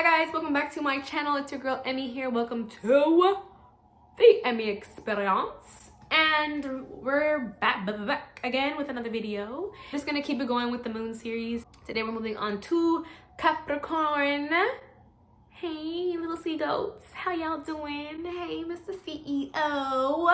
Hi guys, welcome back to my channel. It's your girl Emmy here. Welcome to the Emmy Experience. And we're back again with another video. Just gonna keep it going with the moon series. Today we're moving on to Capricorn. Hey little sea goats, how y'all doing? Hey Mr. CEO.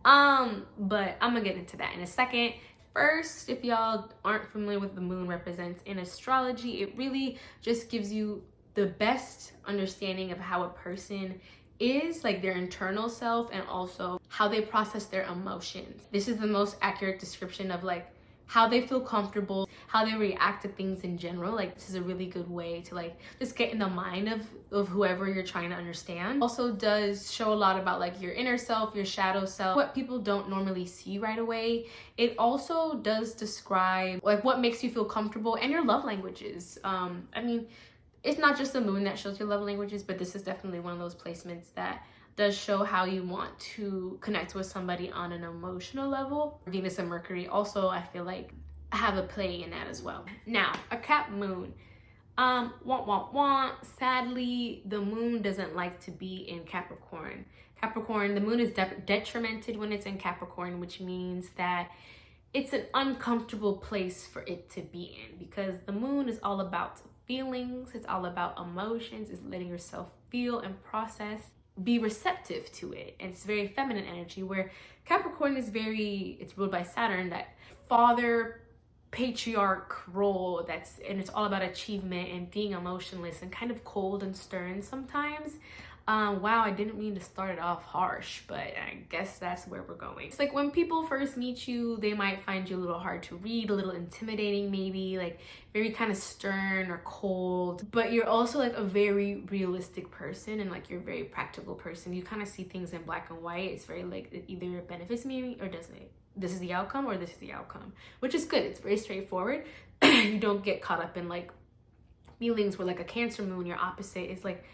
But I'm gonna get into that in a second. First, if y'all aren't familiar with what the moon represents in astrology, it really just gives you the best understanding of how a person is, like their internal self, and also how they process their emotions. This is the most accurate description of like how they feel comfortable, how they react to things in general. Like this is a really good way to like just get in the mind of whoever you're trying to understand. Also does show a lot about like your inner self, your shadow self, what people don't normally see right away. It also does describe like what makes you feel comfortable and your love languages. I mean, it's not just the moon that shows your love languages, but this is definitely one of those placements that does show how you want to connect with somebody on an emotional level. Venus and Mercury also, I feel like, have a play in that as well. Now, a Cap moon. Sadly, the moon doesn't like to be in Capricorn. Capricorn, the moon is detrimented when it's in Capricorn, which means that it's an uncomfortable place for it to be in, because the moon is all about feelings, it's all about emotions, it's letting yourself feel and process, be receptive to it. And it's very feminine energy, where Capricorn is it's ruled by Saturn, that father patriarch role, and it's all about achievement and being emotionless and kind of cold and stern sometimes. Wow, I didn't mean to start it off harsh, but I guess that's where we're going. It's like when people first meet you, they might find you a little hard to read, a little intimidating maybe, like very kind of stern or cold, but you're also like a very realistic person, and like you're a very practical person. You kind of see things in black and white. It's very like it either benefits me or doesn't it. This is the outcome or this is the outcome, which is good. It's very straightforward. You don't get caught up in like feelings where like a Cancer moon, your opposite, is like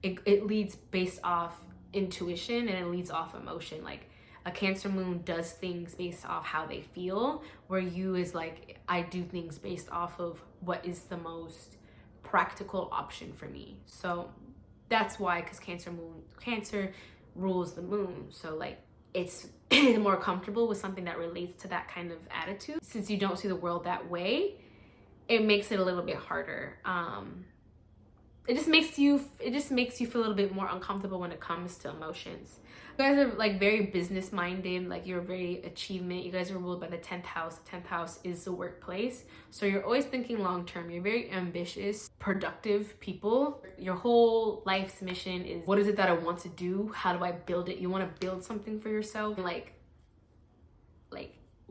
it leads based off intuition and it leads off emotion. Like a Cancer moon does things based off how they feel, where you is like, I do things based off of what is the most practical option for me. So that's why, because Cancer rules the moon, so like it's more comfortable with something that relates to that kind of attitude. Since you don't see the world that way, it makes it a little bit harder. It just makes you feel a little bit more uncomfortable when it comes to emotions. You guys are like very business minded, like you're very achievement. You guys are ruled by the 10th house. The 10th house is the workplace. So you're always thinking long term. You're very ambitious, productive people. Your whole life's mission is, what is it that I want to do? How do I build it? You want to build something for yourself. Like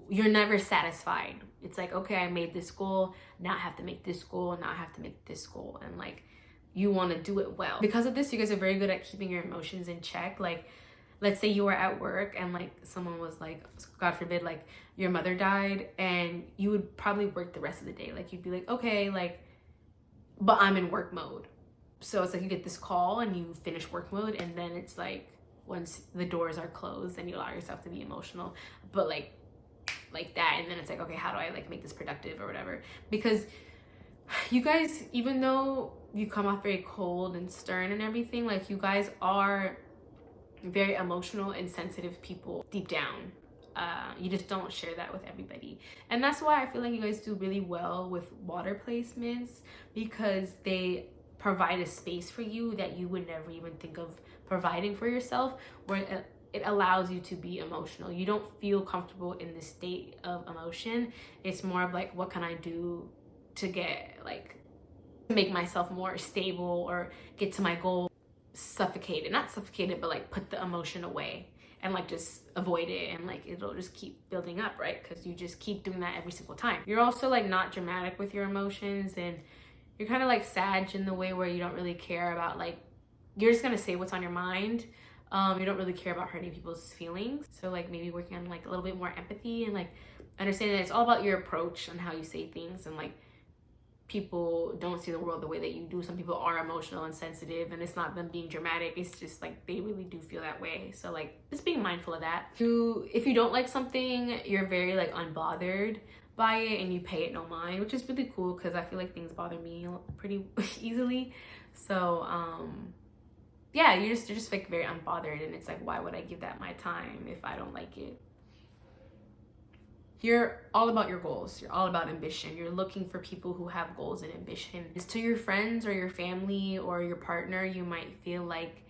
you're never satisfied. It's like, okay, I made this goal. Now I have to make this goal. Now I have to make this goal. And like, you want to do it well. Because of this, you guys are very good at keeping your emotions in check. Like, let's say you were at work and like someone was like, God forbid, like your mother died, and you would probably work the rest of the day. Like you'd be like, okay, like, but I'm in work mode. So it's like you get this call and you finish work mode, and then it's like once the doors are closed and you allow yourself to be emotional, but like that, and then it's like, okay, how do I like make this productive or whatever? Because you guys, even though you come off very cold and stern and everything, like you guys are very emotional and sensitive people deep down. You just don't share that with everybody, and that's why I feel like you guys do really well with water placements, because they provide a space for you that you would never even think of providing for yourself, where it allows you to be emotional. You don't feel comfortable in this state of emotion. It's more of like, what can I do to get like make myself more stable or get to my goal? Not suffocated, but like put the emotion away and like just avoid it, and like it'll just keep building up, right? Because you just keep doing that every single time. You're also like not dramatic with your emotions, and you're kind of like Sag in the way where you don't really care about, like, you're just gonna say what's on your mind. You don't really care about hurting people's feelings. So like maybe working on like a little bit more empathy and like understanding that it's all about your approach and how you say things, and like people don't see the world the way that you do. Some people are emotional and sensitive, and it's not them being dramatic, it's just like they really do feel that way. So like just being mindful of that. If you don't like something, you're very like unbothered by it and you pay it no mind, which is really cool, because I feel like things bother me pretty easily. So yeah, you're just like very unbothered, and it's like, why would I give that my time if I don't like it? You're all about your goals. You're all about ambition. You're looking for people who have goals and ambition. It's to your friends or your family or your partner, you might feel like,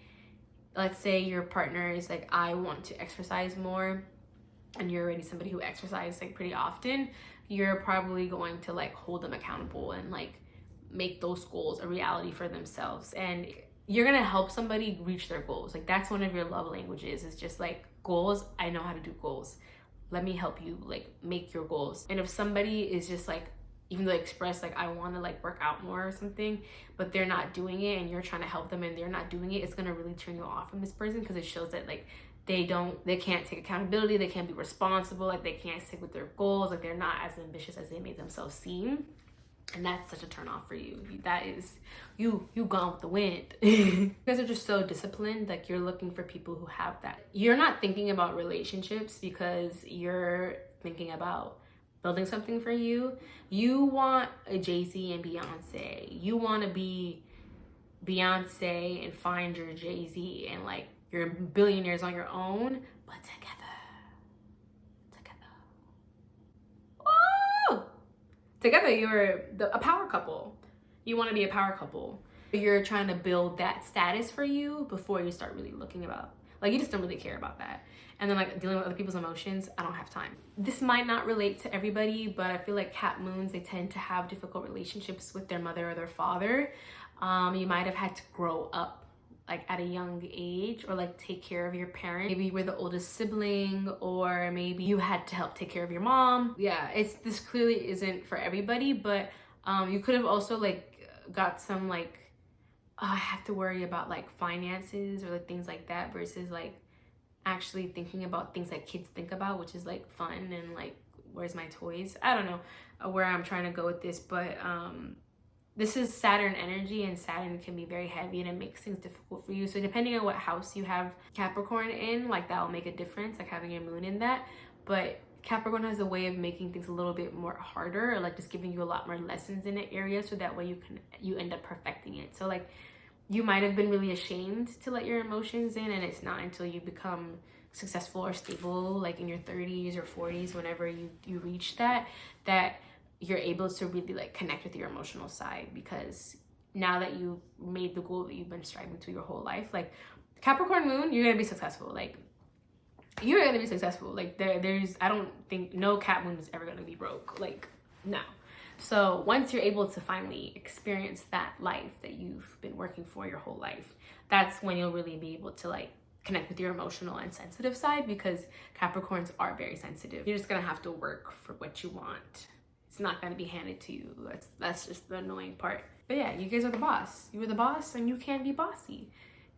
let's say your partner is like, I want to exercise more, and you're already somebody who exercises like pretty often. You're probably going to like hold them accountable and like make those goals a reality for themselves, and you're gonna help somebody reach their goals. Like that's one of your love languages, is just like goals. I know how to do goals, let me help you like make your goals. And if somebody is just like, even though they express like, I want to like work out more or something, but they're not doing it, and you're trying to help them and they're not doing it, it's gonna really turn you off from this person, because it shows that like they can't take accountability, they can't be responsible, like they can't stick with their goals, like they're not as ambitious as they made themselves seem. And that's such a turn off for you. That is you gone with the wind. You guys are just so disciplined. Like you're looking for people who have that. You're not thinking about relationships because you're thinking about building something for you. You want a Jay-Z and Beyonce. You want to be Beyonce and find your Jay-Z, and like you're billionaires on your own, but together. Together, you're a power couple. You want to be a power couple. You're trying to build that status for you before you start really looking about, like you just don't really care about that. And then like dealing with other people's emotions, I don't have time. This might not relate to everybody, but I feel like Cap Moons, they tend to have difficult relationships with their mother or their father. You might have had to grow up like at a young age, or like take care of your parent. Maybe you were the oldest sibling, or maybe you had to help take care of your mom. Yeah, this clearly isn't for everybody, but you could have also like got some like, oh, I have to worry about like finances or like things like that, versus like actually thinking about things that kids think about, which is like fun and like, where's my toys? I don't know where I'm trying to go with this, but this is Saturn energy, and Saturn can be very heavy and it makes things difficult for you. So depending on what house you have Capricorn in, like that will make a difference, like having your moon in that. But Capricorn has a way of making things a little bit more harder, or like just giving you a lot more lessons in an area, so that way you end up perfecting it. So like you might have been really ashamed to let your emotions in, and it's not until you become successful or stable, like in your 30s or 40s, whenever you reach that you're able to really like connect with your emotional side, because now that you've made the goal that you've been striving to your whole life, like Capricorn moon, you're gonna be successful. Like you're gonna be successful. Like there's, I don't think no Cap moon is ever gonna be broke. Like no. So once you're able to finally experience that life that you've been working for your whole life, that's when you'll really be able to like connect with your emotional and sensitive side, because Capricorns are very sensitive. You're just gonna have to work for what you want. It's not going to be handed to you. That's just the annoying part. But yeah, you guys are the boss. You are the boss, and you can be bossy.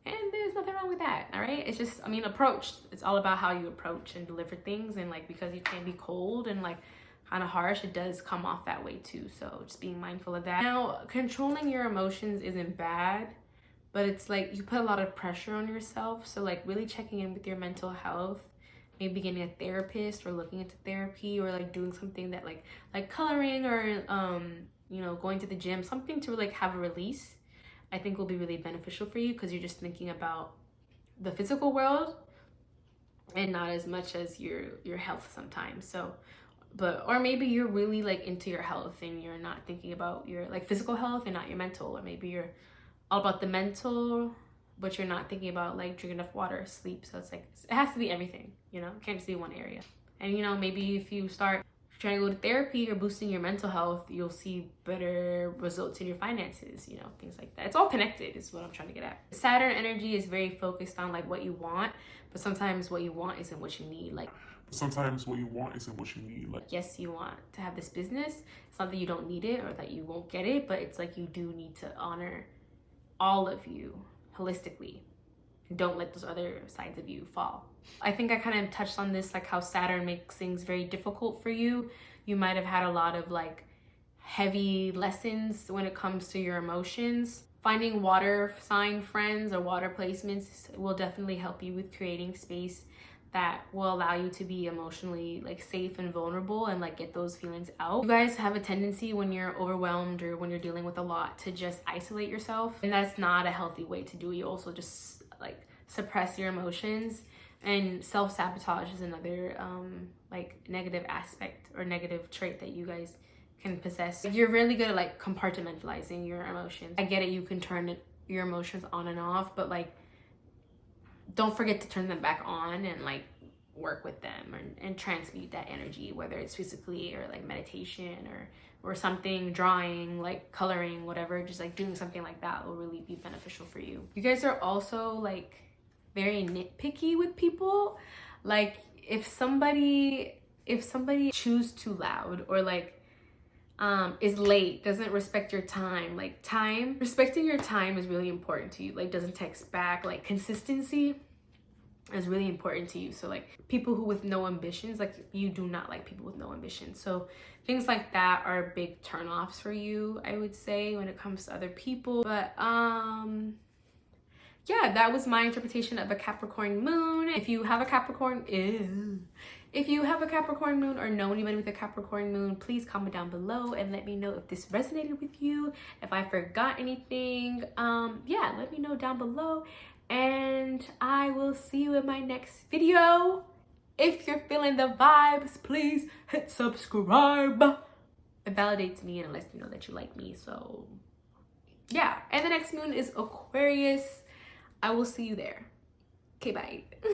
And there's nothing wrong with that, all right? It's just, I mean, approach. It's all about how you approach and deliver things. And like, because you can be cold and like kind of harsh, it does come off that way too. So just being mindful of that. Now, controlling your emotions isn't bad, but it's like you put a lot of pressure on yourself. So like really checking in with your mental health, maybe getting a therapist or looking into therapy, or like doing something that like coloring, or you know, going to the gym, something to like have a release, I think will be really beneficial for you, because you're just thinking about the physical world and not as much as your health sometimes. So or maybe you're really like into your health and you're not thinking about your like physical health and not your mental, or maybe you're all about the mental but you're not thinking about like drinking enough water, sleep. So it's like, it has to be everything, you know? It can't just be one area. And you know, maybe if you start trying to go to therapy or boosting your mental health, you'll see better results in your finances, you know, things like that. It's all connected is what I'm trying to get at. Saturn energy is very focused on like what you want, but sometimes what you want isn't what you need. Like sometimes what you want isn't what you need. Like, yes, you want to have this business. It's not that you don't need it or that you won't get it, but it's like you do need to honor all of you holistically. And don't let those other sides of you fall. I think I kind of touched on this, like how Saturn makes things very difficult for you. You might have had a lot of like heavy lessons when it comes to your emotions. Finding water sign friends or water placements will definitely help you with creating space that will allow you to be emotionally like safe and vulnerable and like get those feelings out. You guys have a tendency when you're overwhelmed or when you're dealing with a lot to just isolate yourself, and that's not a healthy way to do it. You also just like suppress your emotions, and self-sabotage is another like negative aspect or negative trait that you guys can possess. You're really good at like compartmentalizing your emotions. I get it, you can turn your emotions on and off, but like don't forget to turn them back on and like work with them and transmute that energy, whether it's physically or like meditation or something, drawing, like coloring, whatever. Just like doing something like that will really be beneficial for you. You guys are also like very nitpicky with people. Like if somebody chews too loud or like is late, doesn't respect your time, like respecting your time is really important to you. Like doesn't text back, like consistency is really important to you. So like people who with no ambitions, like you do not like people with no ambitions. So things like that are big turnoffs for you, I would say, when it comes to other people. But yeah, that was my interpretation of a Capricorn moon. If you have a Capricorn, if you have a Capricorn moon or know anybody with a Capricorn moon, please comment down below and let me know if this resonated with you. If I forgot anything, yeah, let me know down below. And I will see you in my next video. If you're feeling the vibes, please hit subscribe. It validates me and it lets me know that you like me. So yeah, and the next moon is Aquarius. I will see you there. Okay, bye.